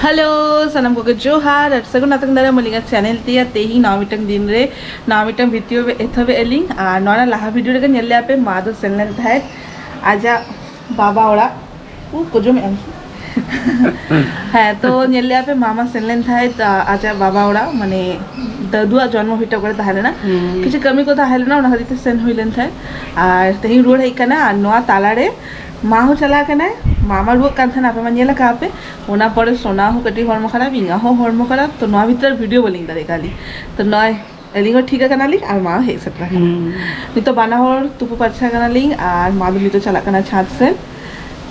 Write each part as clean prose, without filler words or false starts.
Hello सनम को जोहार और सगुन नातक दारा मलिंगा चैनल तिया तेही नामिटंग दिन रे नामिटंग वीडियो बे एथबे एलिंग आ नोना लाहा वीडियो रे नेले आपे मादो सेनलेन थाय आजा बाबा ओड़ा उ कोजो में हाँ तो नेले आपे मामा सेनलेन थाय आजा बाबा ओड़ा माने दादुआ जन्म हुईटा करे ताहले ना किछु कमी को ताहले ना ओना हरिते सेन हुइलेन थाय आर तेही रोड हेकना आ नोआ तालारे माहू चला के ना मामा रुआ कान थाना पे मानिएला कहाँ पे ओना पड़े सोना हो कटी हर्म खराब इंगा हो हर्म खराब तो नवा भीतर वीडियो बोलिंग दारे काली तो नय एलिंग ठीक है कनाली और माँ हे सटरा नि तो बाना होर तुपु पाछा कनालिंग और माँ दुली तो चला कना छात से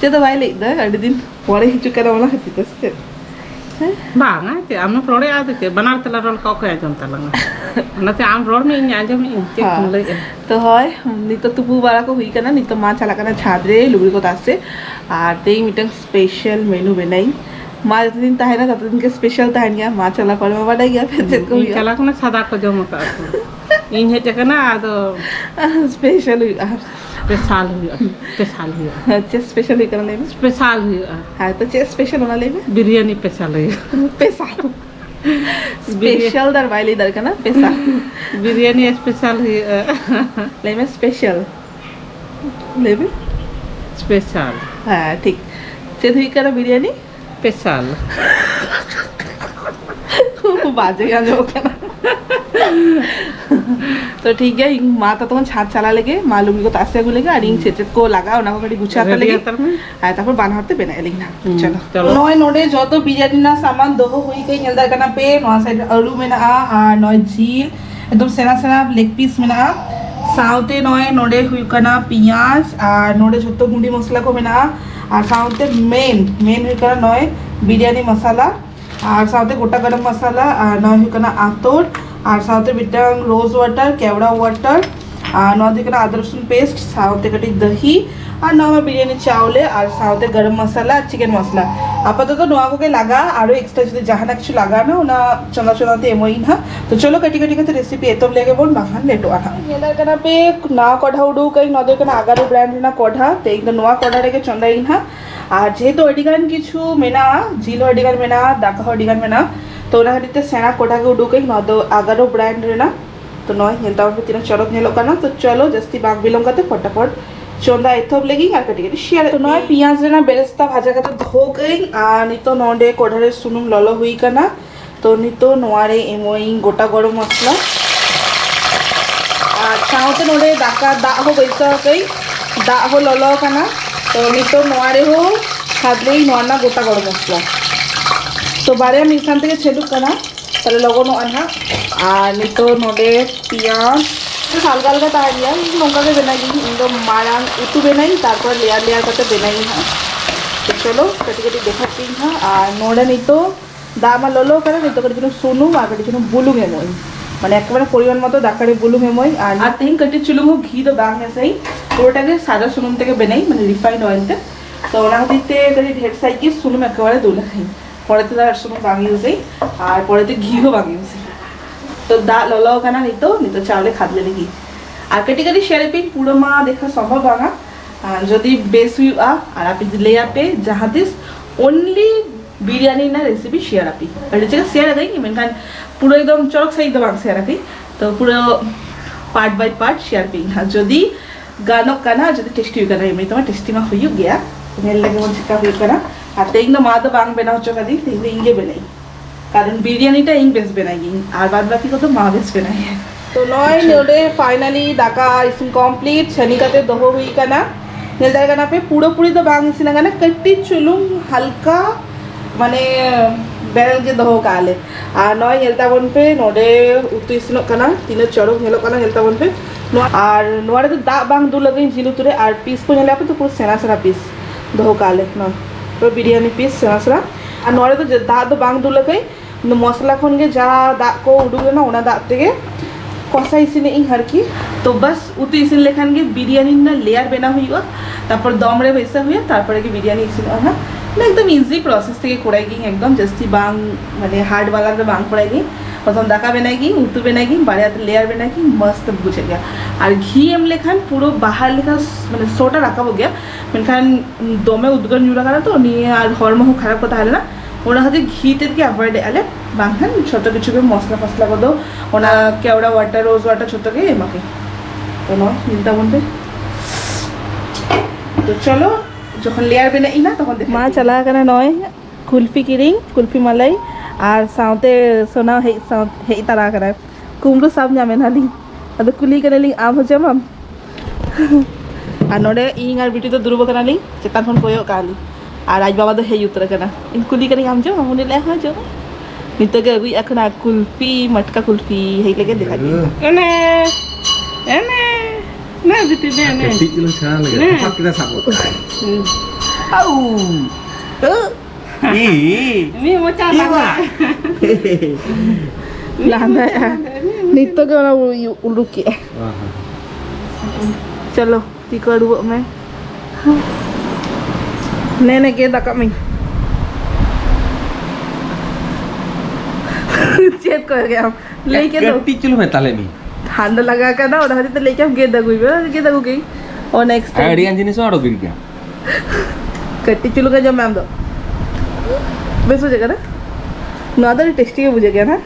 चे तो भाई लेक दा अड़ी दिन पड़े हिचु करा वाला हती तो से बांगा ते आम प्रोडे आते ते बनार तला रोल का को आजम तला ना ते आम रोड में इन आजम इन ते खुले तो হয় নি তো তুপু বাড়া কো হুই কানা নি তো মা চালা কানা ছাদরে লুবরি কো তাসে আর তেই মিটং স্পেশাল মেনু বেনাই মা যতদিন তাহে না ততদিন के स्पेशल ताहन गया मां चला पर में बड़ा गया फिर को चला को ना सादा को जम का इन हे ते कना आदो स्पेशल स्पेशल हुई अच्छा स्पेशल हुई करने में स्पेशल हुई हां तो चे स्पेशल होना ले में बिरयानी स्पेशल हुई पेशल स्पेशल दर वाली दर का ना पेशल बिरयानी स्पेशल हुई ले में स्पेशल ले में स्पेशल हां ठीक चे हुई करा बिरयानी स्पेशल बाजेगा जो क्या तो ठीक है माँ तो तुम छात चला लेगे मालूम को तासे को लेगे और इन छेचेत को लगा ओना को कटी गुछा कर लेगे आय तापर बान हरते बेना एलिंग ना चलो नय नोडे जतो बिरयानी ना सामान दोहो हुई गई नेलदार कना पे नोआ साइड आलू मेना आ नय झील एकदम सेना सेना लेग पीस मेना साउते नय नोडे हुई कना पियाज और नोडे जतो गुंडी मसला को मेना और साउते मेन हुई कना नय बिरयानी मसाला और साउते गोटा गरम मसाला और नय हुई कना आतोर और साउते बिटंग रोज वाटर केवड़ा वाटर और नौ कना आदा रसुन पेस्ट साउते कटी दही और नौ बिरयानी चावले और साउते गरम मसाला चिकेन मसला आपातत तो नोआ को लगा और एक्सट्रा जो जहाँ किछु लगा ना ओना चंदा चंदाते एमोई ना तो चलो कटी कटी के रेसिपी एतब लेगे बोन बाहान लेटो आना नेला कना पे ना कढ़ा उडू कई नदे कना आगारो ब्रांड ना कढ़ा ते एकदम नोआ कढ़ा रे के चंदाई ना और जेहेतु अडिगान किछु मेना जिलो अडिगान मेना दाका अडिगान मेना तो ओना हरिते सेना कोठा के उडू कई नदो आगारो ब्रांड रे ना तो नय नेलता पे तीन चरक नेलो कना तो चलो जस्ती बाग बिलम करते फटाफट चोंदा एथब लेगी और कटी कटी शेयर तो नय पियाज रेना बेरेस्ता भाजा करते धो गई आ नितो नोडे कोढ़ारे सुनुम ललो हुई कना तो नितो नोआरे एमोई गोटा गरम मसला और साउते नोडे दाका दा हो गईसा कई दा हो ललो कना तो नितो नोआरे हो खादले नोना गोटा गरम मसला तो बारे मिसान থেকে ছেদুক কানা তাহলে লবণও আনা আর নিতো নদে পিঁয়াজ হালকা হালকা তাহারিয়া লঙ্কাকে বেনাই একদম মারাং উতু বেনাই তারপর লেয়ার লেয়ার করতে বেনাই হ্যাঁ তো চলো কেটে কেটে দেখাচ্ছি হ্যাঁ আর নোড়া নিতো দামা ললো করে নিতো করে জন্য শুনু আর কেটে জন্য বুলু মেমোই মানে একেবারে পরিমাণ মতো দাকারে বুলু মেমোই আর তিন কেটে চুলুমো ঘি তো গাং মেসাই পুরোটাকে সাদা সুনুম থেকে বেনাই মানে রিফাইন্ড অয়েলতে তো ওনা দিতে কেটে ঢের সাইকে সুনুম একেবারে দুলে খাই পরেতে তার সুনুম বাঙিয়ে যাই আর পরেতে ঘিও বাঙিয়ে যাই তো দা ললাও কানা নিতো নিতো চাউলে খাদলে দেখি আর কেটে কেটে শেয়ারে পুরো মা দেখা সম্ভব বাঙা যদি বেশ हुई আর আপনি ले आपे जहाँ दिस ओनली बिरयानी ना रेसिपी शेयर आपी और जगह शेयर देंगे मेनखान पूरा एकदम चरक सही दबांग शेयर आपी तो पूरा part by part share P हाँ जदि गानक काना जदि टेस्टी हुई काना एमनी तुम्हारा टेस्टी मा हुई गया मेल लगे मन चिका हुई काना আর তেইন মা তো বাং বেনা হচ্ছে কাদি তেইন ইংগে বেনাই কারণ বিরিয়ানিটা ইং বেস বেনাই আর বাদ বাকি কত মা বেস বেনাই তো নয় নেলে ফাইনালি দাকা ইসিন কমপ্লিট শনিকাতে দহ হুই কানা নেলদার কানা पे পুরোপুরি তো বাং ইসিনা কানা কটি চুলুম হালকা মানে বেরেল के দহ কালে আর নয় নেলতা বন पे নডে উতু ইসিনো কানা তিনে চরক নেলো কানা নেলতা বন पे আর নোয়ারে তো দা বাং দু লগই জিলু তুরে আর পিস को নেলে আপে তো পুরো সেনা সেনা পিস দহ কালে নয় तो बिरयानी पीस सेना और नोड़े तो दा तो बांग दुले कई मसला खन के जा दा को उडुगे ना ओना दा तेगे कषा इसिने इन हर की तो बस उतु इसिन लेखान के बिरयानी ना लेयर बेना हुईगा तारपर दम रे वैसा हुई तारपर के बिरयानी इसिन ना एकदम इजी प्रोसेस থেকে করাই গই একদম জাস্টি বাং মানে হার্ড वाला रे बांग पड़ाई गई प्रथम दाका बेनाई उतु बेनाई बारे लेयर बेनाई मस्त बुझे गया और घी एम लेखान पूरा बाहर लेखा मैं सोटा रखा हो गया मेखान दमे उद्गन जुड़ा करा तो नहीं और हरम खराब कथा है ना ওনা হাতে ঘিতে কি অ্যাভয়েড আলে বাংখান ছোট কিছু করে মশলা ফসলা কর দাও ওনা কেওড়া ওয়াটার রোজ ওয়াটার ছোট কে এমাকে তো না চিন্তা বলতে তো চলো যখন লেয়ার বেনাই না তখন দেখ মা চালা কানা নয় কুলফি কিরিং কুলফি মালাই আর সাউতে সোনা হেই তারা কানা কুমড়ো সাব ᱧᱟᱢᱮ ᱱᱟᱞᱤᱧ ᱟᱫᱚ ᱠᱩᱞᱤ ᱠᱟᱱᱟᱞᱤᱧ ᱟᱢ ᱦᱚᱸ ᱡᱚᱢᱟᱢ ᱟᱨ ᱱᱚᱰᱮ ᱤᱧ ᱟᱨ ᱵᱤᱴᱤ ᱫᱚ ᱫᱩᱲᱩᱵ ᱠᱟᱱᱟᱞᱤᱧ ᱪᱮᱛᱟᱱ ᱠᱷᱚᱱ ᱠᱚᱭᱚᱜ ᱠᱟᱜᱼᱟᱞᱤᱧ ᱟᱨ ᱟᱡ ᱵᱟᱵᱟ ᱫᱚ ᱦᱮᱡ ᱩᱛᱟᱹᱨ ᱠᱟᱱᱟ ᱤᱧ ᱠᱩᱞᱤ ᱠᱟᱹᱱᱟᱹᱧ ᱟᱢ ᱡᱚᱢᱟᱢ ᱩᱱᱤ ᱞᱟᱹᱭᱟ ᱦᱚᱸ ᱡᱚᱢ ᱱᱤᱛᱚᱜ ᱜᱮ ᱟᱹᱜᱩᱭᱮᱫᱼᱟ ᱠᱷᱚᱱᱟ ᱠᱩᱞᱯᱷᱤ ᱢᱟᱴᱠᱟ ᱠᱩᱞᱯᱷᱤ ᱦᱮᱡ ᱞᱮᱜᱮ ᱫᱮᱠᱷᱟ ene ene na biti ne ne Ketik lu sekarang lagi. Nih. Apa kita sabut? au Ih. ini macam Iya. लाना नित्य के वाला उल्लू के चलो टिकट वो मैं ने के दका में चेक कर गया लेके दो Ketik lu metale nih. ठंडा लगा कर ना और तो लेके हम गेदा गई और next Ada yang jenis apa gini kan? कट्टी चुलू का जब मैम दो बेस हो जाएगा ना नॉर्दर टेस्टी के बुझे गया ना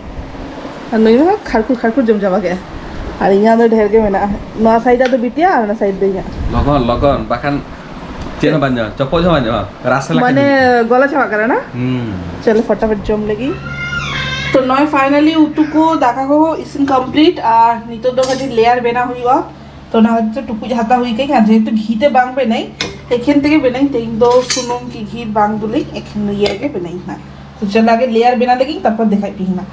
और नहीं ना खारखुर जम जावा गया और यहाँ तो ढेर के में ना नॉ साइड तो बिटिया और ना साइड दे Logon, bahkan cina banyak, copo aja banyak, rasa lagi. मैंने गला छवा करा ना चलो फटाफट जम लगी तो नॉय फाइनली उतु को दाका को इसन कंप्लीट और नितो दो खाली लेयर बेना हुआ तो ना हচ্ছে টুকু হাতা হই গই যেহেতু ঘিতে বাংবে নাই এখান থেকে বেনাই তেই দো সুনুম কি ঘি বাং দুলি এখান ইয়েকে বেনাই না তো চল আগে লেয়ার বেনা দেখি তারপর দেখাই পিহি না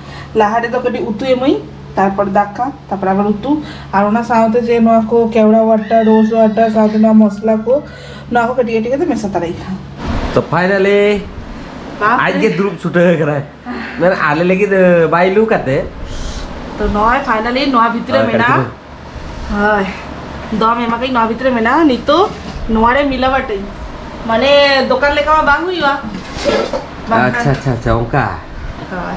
লাহারে তো কটি উতু এমই তারপর দাকা তারপর আবার উতু আর ওনা সাউতে যে নোয়া কো কেওড়া ওয়াটার রোজ ওয়াটার সাউতে নোয়া মশলা কো নোয়া কো কটি কটি মেসা তারাই तो फाइनली आज के ग्रुप छूट करा है मैंने आले लगी बाइलू करते तो नॉय फाइनली नॉय ভিতরে মেনা हाय दम এমাকে নয় ভিতরে মেনা নিতো নোয়ারে মিলাবাটাই মানে দোকান লেখা বাং হইবা अच्छा उनका हाय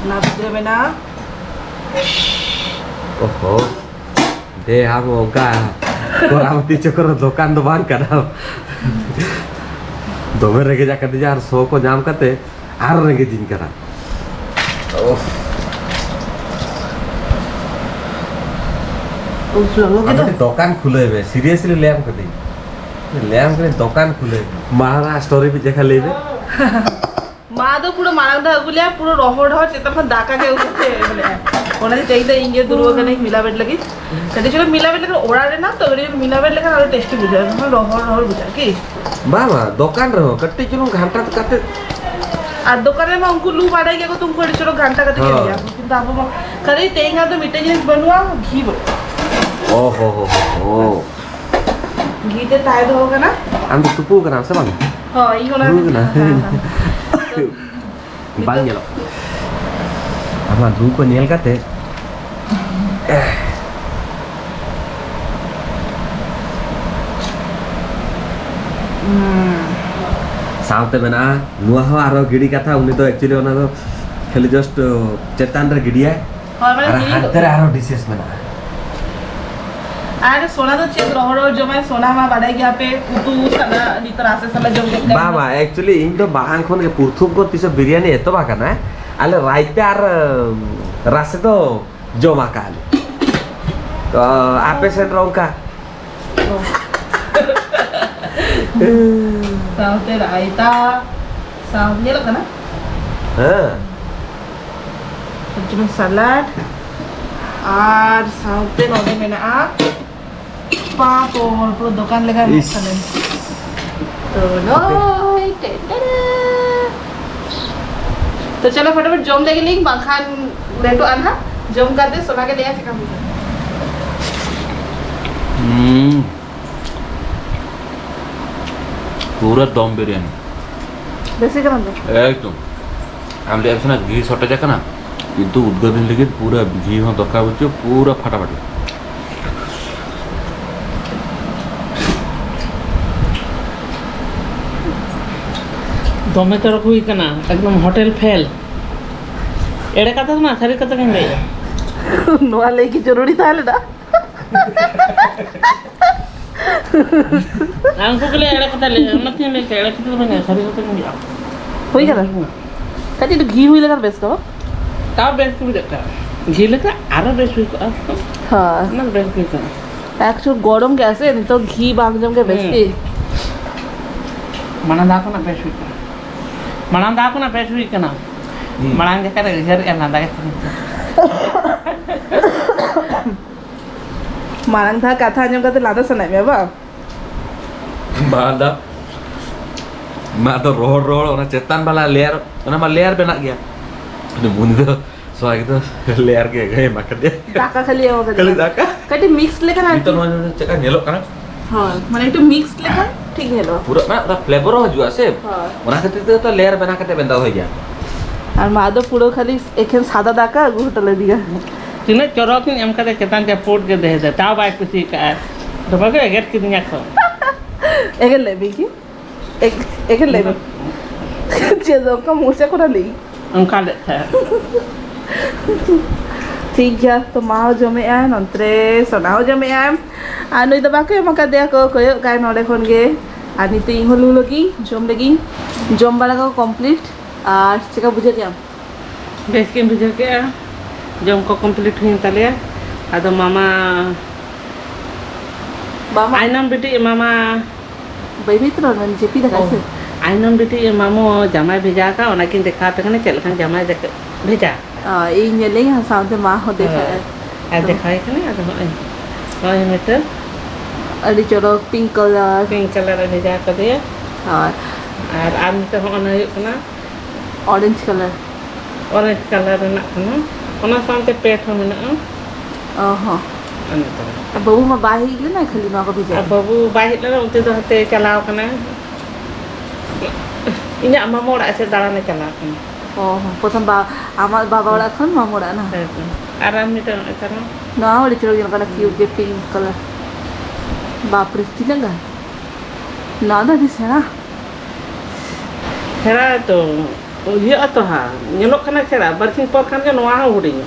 না ভিতরে মেনা ओहो दे हम उनका कोरामती चक्कर दुकान तो बंद करा दोमे रगे जा करते यार सो को जाम करते आर रगे दिन करा ओह उस लोगों के तो আমাদের দোকান খুলে হবে সিরিয়াসলি ল্যাম্প করে ল্যাম্প করে দোকান খুলে মহারাষ্ট্র স্টোরি পে দেখা লেবে মা তো পুরো মারাদা গুলিয়া পুরো রহড় চেতন দাকা কে উঠছে বলে ওনা যে চাইতে ইংগে দুর্গ কেন মিলাবেট লাগি সেটা ছিল মিলাবেট লাগে ওড়ারে না তো মিলাবেট লাগে আরো টেস্টি বুঝা রহড় বুঝা কি বাবা দোকান রহ কট্টি চুলুম ঘন্টা কাতে আর দোকানে মা उनको लू बाड़ाई के को तुमको छोड़ो घंटा कते के दिया কিন্তু আপু करे तेंगा तो मिठे जिनिस बनवा घी बोल ओहो घी ते तायद होगा ना हम तो टुपू करा सब हम हां ई होना bang ya lo ama du ko niel kate साउते में ना नुआ हो आरो गिड़ी कथा उनी तो एक्चुअली ओना तो खाली जस्ट चेतान रे गिड़ी है हां और हाथ रे आरो डिशेस में ना अरे सोना तो चेक रहो जो मैं सोना मा बाड़ाई के पे उतु साला नितर आसे साला जम के बाबा एक्चुअली इन तो बाहान खोन के पुरथुम को तिस बिरयानी एतो बाका ना आले राइते आर रासे तो जोमा काले तो आपे से रोंका साउते रायता साउते लगा ना हां कुछ में सलाद और साउते नोडे में ना पाप और पूरा दुकान लगा मसाले तो नो तो चलो फटाफट जम देगी लिंक बाखान लेटो आना जम कर दे सोना के ले आके काम पूरा दम बिरयानी बेसी कर दो एकदम हमले अब ना घी सटे जाका ना किंतु उद्गदिन लगे पूरा घी हो दरकार होचे पूरा फटाफट दमे तो रखुई कना एकदम होटल फेल एड़े कथा ना सारी कथा कहीं गई नोआ ले की जरूरी था लेना हमको के लिए एड़े कथा ले नथी ले एड़े कथा बने सारी कथा कहीं गई होई गया कटी तो घी हुई लगा बेस करो ताव बेस बुझाता घी लेका आरो बेस हुई को हाँ ना बेस हुई को एक्चुअली गरम गैस है नहीं तो घी बांग जम के बेस माना दाको ना बेस हुई को माना दाको ना बेस हुई कना माना जे करे घर एना दागे मारंग था कथा अंजम करते लादा सनाई में बा मा तो रोड ओना चेतान वाला लेयर ओना मा लेयर बना गया ने मुनि तो सोआ gitu लेयर के गए makan dia दाका खाली हो kali daka कटी मिक्स लेकर itu no cekak nyelok kan हाँ माने itu मिक्स लेकर ठीक है लो pura na udah flavor juga sih हाँ ona kate itu to layer bana kate benda ho gaya और मादो पुरो खाली एक सादा दाका गुटले दिया तिने चोरक एम करे चेतान के पोट के दे दे ताव बाय कुछ का तो बगे गेट की दुनिया को एक लेबी की एक लेबी जे दो का मुंह से कोरा ली उनका लेता ठीक है तो माओ जमे आए नंतरे सोनाओ जमे आए आनुई दबा के मका दे को कोयो काय नोडे खन गे आनी तो इन होलु लगी जम लगी जम बाला को कंप्लीट और चिका बुझे क्या बेस के बुझे के जम को कंप्लीट हुई तले आदो मामा बामा आइनम बेटी मामा बेबी तो नन जेपी देखा से आइनम बेटी मामो जमाई भेजा का ओना किन देखा पे कने चल खान जमाई देख भेजा ये नेले यहाँ सामने माँ हो देखा है आ देखाई कने आदो ओय मीटर अड़ी चलो पिंक कलर पिंक कलर भेजा कर दिया और आम तो ओना कना ऑरेंज कलर ऑरेंज कलर ना कना ओना सामते पेट हो ना ओहो अंतर अब बहू में बाही ले ना खाली माँ को भेजा अब बाबू बाहिर ले उनते तो हते चलाव कना इन्या मामा ओड़ा से दाड़ाने चलाव कना ओहो प्रथम आमार बाबा वाला खन मामोड़ा ना आराम मीटर कना ना वाली चलो ये कलर क्यूट के पिंक कलर बाप रे तिलंगा ना दादी सेना हेरा तो ये तो हा ñelok kana cera barking por kan kan wa huding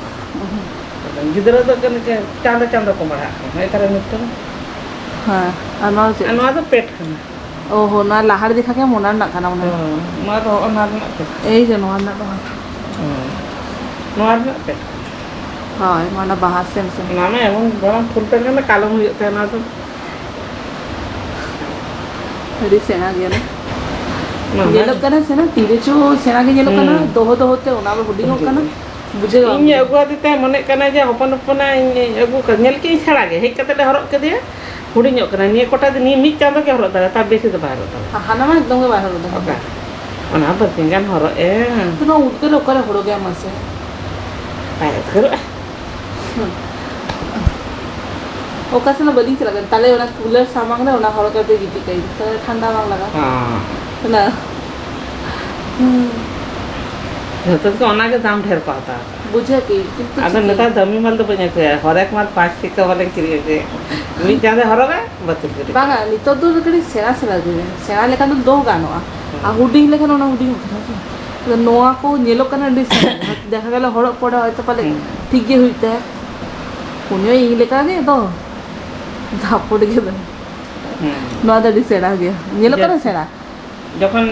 gidra do kan ke chanda chanda ko mara ai tara mitto हाँ अनवा से anwa do pet kana ओहो ना लाहर देखा क्या मोना ना खाना मोना ma do onar na pet ए जे नो ना noar na pet हाँ माना बाहर से nama emon bora full pet kana kalom huyuk tena to थोड़ी सेना गया ना Mama. ये लोग करना सेना तीरे चो सेना के ये लोग करना दो होते उना में हुडिंग हो करना बुझेगा ᱤᱧ ᱟᱹᱜᱩ ᱟᱫᱮᱛᱮ ᱢᱚᱱᱮ ᱠᱟᱱᱟ ᱡᱮ ᱦᱚᱯᱚᱱ ᱦᱚᱯᱚᱱᱟᱜ ᱤᱧ ᱟᱹᱜᱩ ᱠᱟᱫ ᱧᱮᱞ ᱠᱮᱧ ᱪᱷᱟᱲᱟ ᱜᱮ ᱦᱮᱡ ᱠᱟᱛᱮ ᱞᱮ ᱦᱚᱨᱚᱜ ᱠᱮᱫᱮᱭᱟ ᱦᱩᱰᱤᱧᱚᱜ ᱠᱟᱱᱟ ᱱᱤᱭᱟᱹ ᱠᱚᱴᱟ ᱫᱤᱱ ᱢᱤᱫ ᱪᱟᱸᱫᱳ ᱜᱮ ᱦᱚᱨᱚᱜ ᱫᱟᱲᱮᱭᱟᱜᱼᱟ ᱛᱟᱨ ᱵᱮᱥᱤ ᱫᱚ ᱵᱟᱭ ᱦᱚᱨᱚᱜ ᱫᱟᱲᱮᱭᱟᱜᱼᱟ हाँ ना मैं एकदम के बाहर होता ᱚᱠᱟ ᱚᱱᱟ ᱵᱟᱨᱥᱤᱧ ᱜᱟᱱ ᱦᱚᱨᱚᱜ तो ना उठ के लोग कर हो गया मसे ᱵᱟᱭ ᱩᱫᱽᱜᱟᱹᱨᱚᱜᱼᱟ ओका से ना बदी चला गया ताले उना कूलर सामान ना उना हरो करते जीती कहीं तो ठंडा मांग लगा ᱦᱚᱸ ना ᱡᱚᱛᱚ ᱫᱚ ᱚᱱᱟᱜᱮ ᱫᱟᱢ ᱰᱷᱮᱨ ᱠᱚ ᱦᱟᱛᱟᱣᱟ बुझे कि किंतु ᱟᱫᱚ ᱱᱮᱛᱟᱨ ᱫᱟᱢᱤ ᱢᱟᱞ ᱫᱚ ᱵᱟᱹᱧ ᱟᱹᱜᱩᱭᱟ ᱦᱚᱨᱮᱠ ᱢᱟᱞ 5 ᱴᱟᱠᱟ ᱵᱟᱞᱮ ᱠᱤᱨᱤᱧ ᱟᱹᱜᱩᱭᱟ ᱢᱤᱫ ᱪᱟᱸᱫᱳ ᱦᱚᱨᱚᱜᱟ ᱵᱟᱹᱛᱤᱞ ᱠᱤᱨᱤᱧ बांगा नितो दो कड़ी सेना से लगे सेना लेकिन तो दो गानोआ आ हुडिंग लेकिन उना हुडिंग होता है तो नोआ को नेलो कना डिस देखा गया हड़ो पड़ा है तो पहले ठीक ही हुईते है पुण्य इन लेका के तो धापड़ के तो नोआ दा डिस सेना गया नेलो कना सेना যখন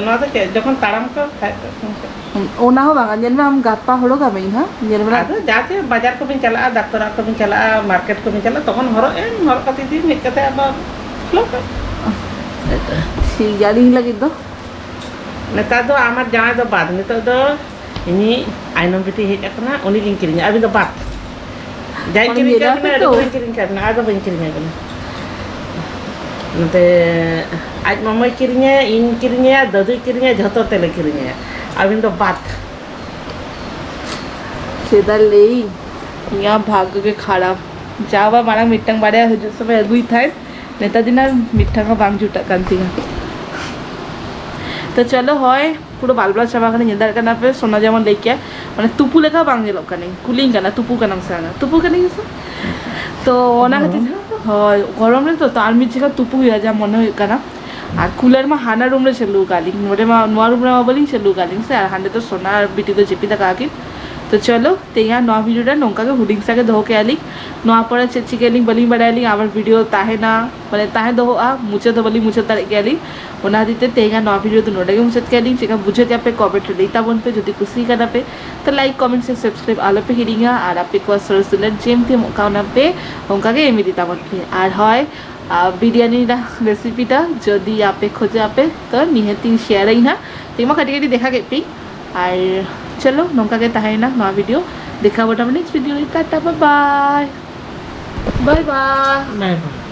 নয় থেকে যখন তাড়াম কর ओना हो बांगा जेन में हम गापा हड़ो का में हां जेन में আদো যাতে বাজার কো বিন চালা ডাক্তার কো বিন চালা মার্কেট কো বিন চালা তখন হরো হরো কাতি দিন মিট কাতে আবার ফ্লোক सी गाड़ी लगी तो নেতা দো আমার জামাই দো বাদ নিতো দো ইনি আইনম বিটি হেজ আকনা উনি লিং কিরিং আবি দো বাদ যাই और কিরিং मेरा কারনা तो রিং কিরিং কারনা আদো বিন কিরিং কারনা নতে আজ মামাই কিরিং ইন কিরিং দাদু কিরিং যত তেলে কিরিং আবিন দো বাদ सीधा ले यहाँ भाग के खड़ा जावा मारा मिट्टंग बाड़े हजू समय अगुई था नेताजी ना मिठा का बांग जुटा कांती का तो चलो होय पूरा बालबला चाबा करने निंदा करना पे सोना जेमन लेके माने तुपु लेका बांग जेलो कने कुलिंग करना तुपु करना साना तुपु करने से तो ओना खाती होय गरम रे तो आर्मी जगह तुपु हुआ जा मन करना আর কুলার মা হানা রুম রে চলু গালিং নোরে মা নোয়া রুম রে মা বলিং চলু গালিং সে আর হান্ডে তো সোনা বিটি তো জিপি তা কাকি তো तो चलो तेया नवा वीडियो नौका के हुडिंग सागे दो के आली नवा पर चेची के लिंग बलिंग बड़ाली आवर वीडियो ताहे ना माने ताहे दो मुचे तो बली मुचे तारे के आली ओना दीते तेया नवा वीडियो तो नोडे के मुचे के आली चेका बुझे के पे कमेंट लेता बन पे जदी खुशी करना पे तो लाइक कमेंट से सब्सक्राइब आलो पे हिरिंगा और आपे को सरसुलन जेम थे मौका पे उनका के एमी दीता बन पे और হয় बिरियानी रेसिपिटा जदि आपे खोजे आपे तो निहती शेयर ही ना तेमा खाटी खाटी देखा के पे और चलो नौका के ताहे ना नवा वीडियो देखा बोटा next video tata bye bye bye bye bye bye